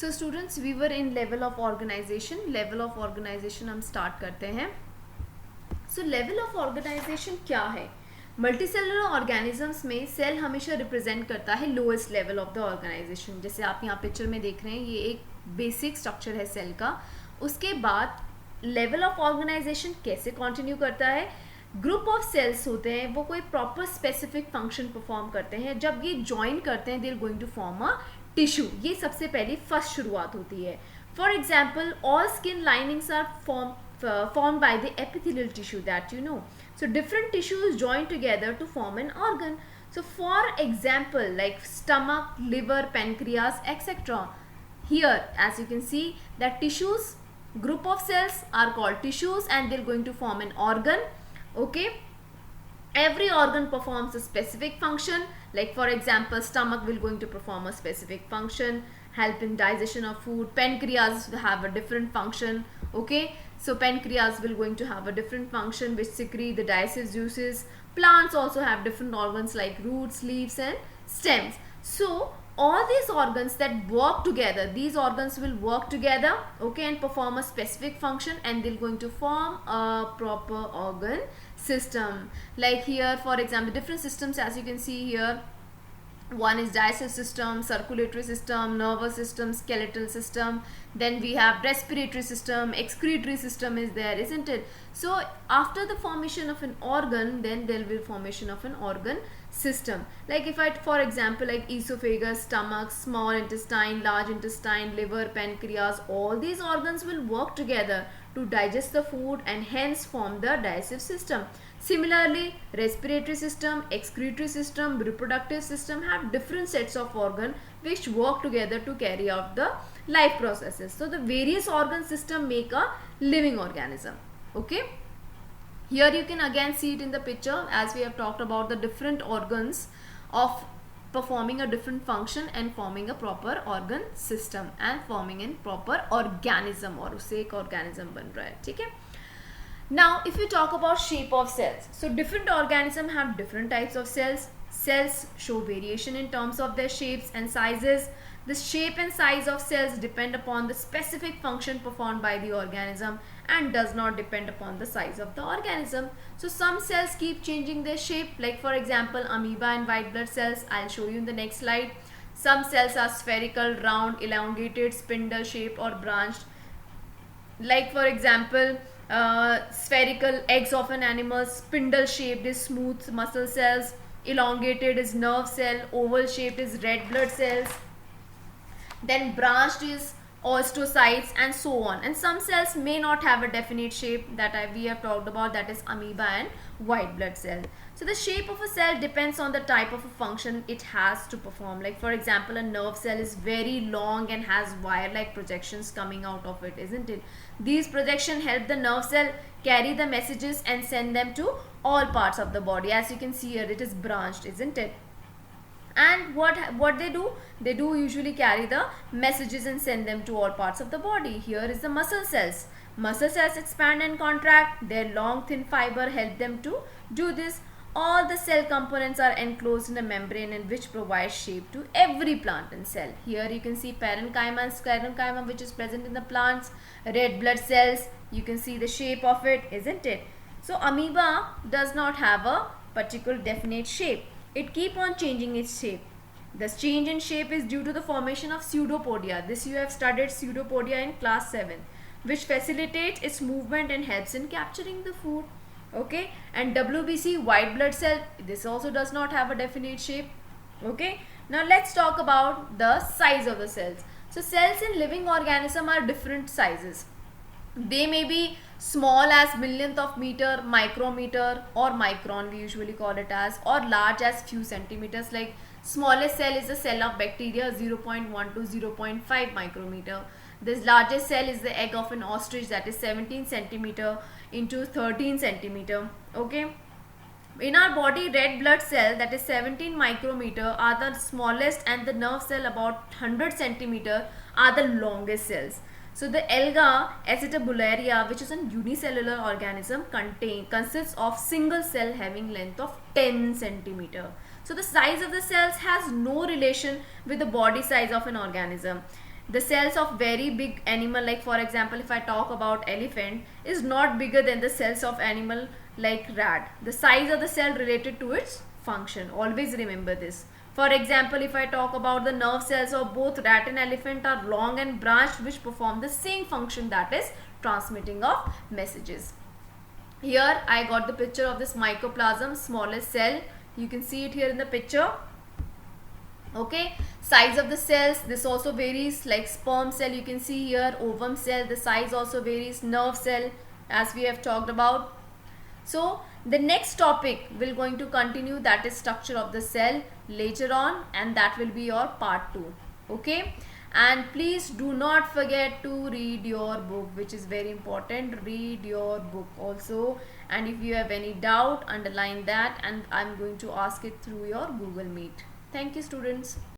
So students we were in level of organisation हम start करते हैं. सो लेवल ऑफ ऑर्गेनाइजेशन क्या है? मल्टीसेलुलर ऑर्गेनिजम्स में सेल हमेशा रिप्रेजेंट करता है lowest level of the organisation. जैसे आप यहाँ पिक्चर में देख रहे हैं, ये एक बेसिक स्ट्रक्चर है सेल का. उसके बाद लेवल ऑफ ऑर्गेनाइजेशन कैसे कंटिन्यू करता है? ग्रुप ऑफ सेल्स होते हैं, वो कोई प्रॉपर स्पेसिफिक फंक्शन परफॉर्म करते हैं. जब ये ज्वाइन करते हैं, they are going to form a tissue. ये सबसे पहली फर्स्ट शुरुआत होती है. For example, all skin linings are formed by the epithelial tissue that you know. So different tissues join together to form an organ. So for example, like stomach, liver, pancreas, etc. Here, as you can see, that tissues, group of cells are called tissues, and they're going to form an organ. Okay. Every organ performs a specific function. Like for example, stomach will going to perform a specific function, help in digestion of food. Pancreas will have a different function. Okay, so pancreas will going to have a different function which secrete the digestive juices. Plants also have different organs like roots, leaves and stems. So all these organs that work together, these organs will work together, okay, and perform a specific function, and they're going to form a proper organ system. Like here, for example, different systems, as you can see here, one is digestive system, circulatory system, nervous system, skeletal system. Then we have respiratory system, excretory system is there, isn't it? So after the formation of an organ, then there will be formation of an organ system. Like if I, for example, like esophagus, stomach, small intestine, large intestine, liver, pancreas, all these organs will work together to digest the food and hence form the digestive system. Similarly, respiratory system, excretory system, reproductive system have different sets of organ which work together to carry out the life processes. So the various organ system make a living organism. Okay. Here you can again see it in the picture, as we have talked about the different organs of performing a different function and forming a proper organ system and forming a proper organism, और उससे एक organism बन रहा है. ठीक है. Now if you talk about shape of cells, so different organisms have different types of cells. Cells show variation in terms of their shapes and sizes. The shape and size of cells depend upon the specific function performed by the organism and does not depend upon the size of the organism. So some cells keep changing their shape, like for example amoeba and white blood cells. I'll show you in the next slide. Some cells are spherical, round, elongated, spindle shaped or branched. Like for example, spherical eggs of an animal, spindle shaped is smooth muscle cells, elongated is nerve cell, oval shaped is red blood cells, then branched is osteocytes, and so on. And some cells may not have a definite shape that we have talked about, that is amoeba and white blood cell. So the shape of a cell depends on the type of a function it has to perform. Like for example, a nerve cell is very long and has wire-like projections coming out of it, isn't it? These projections help the nerve cell carry the messages and send them to all parts of the body. As you can see here, it is branched, isn't it? And what they do usually carry the messages and send them to all parts of the body. Here is the muscle cells. Muscle cells expand and contract. Their long thin fiber help them to do this. All the cell components are enclosed in a membrane and which provides shape to every plant and cell. Here you can see parenchyma and sclerenchyma, which is present in the plants. Red blood cells, you can see the shape of it, isn't it? So amoeba does not have a particular definite shape. It keep on changing its shape. This change in shape is due to the formation of pseudopodia. This you have studied pseudopodia in class 7, which facilitates its movement and helps in capturing the food. Okay, and WBC, white blood cell, this also does not have a definite shape. Okay, now let's talk about the size of the cells. So cells in living organism are different sizes. They may be small as millionth of meter, micrometer or micron we usually call it as, or large as few centimeters. Like smallest cell is the cell of bacteria, 0.1 to 0.5 micrometer. This largest cell is the egg of an ostrich, that is 17 centimeter into 13 centimeter. Okay. In our body, red blood cell, that is 17 micrometer, are the smallest, and the nerve cell about 100 centimeter are the longest cells. So the Alga acetabularia, which is a unicellular organism, consists of single cell having length of 10 centimeter. So the size of the cells has no relation with the body size of an organism. The cells of very big animal, like for example if I talk about elephant, is not bigger than the cells of animal like rat. The size of the cell related to its function. Always remember this. For example, if I talk about the nerve cells of both rat and elephant are long and branched, which perform the same function, that is transmitting of messages. Here I got the picture of this mycoplasm, smallest cell. You can see it here in the picture. Okay, size of the cells, this also varies, like sperm cell you can see here, ovum cell, the size also varies, nerve cell as we have talked about. So the next topic we're going to continue, that is structure of the cell, later on, and that will be your part 2. Okay, and please do not forget to read your book, which is very important. Read your book also, and if you have any doubt, underline that, and I'm going to ask it through your Google Meet. Thank you, students.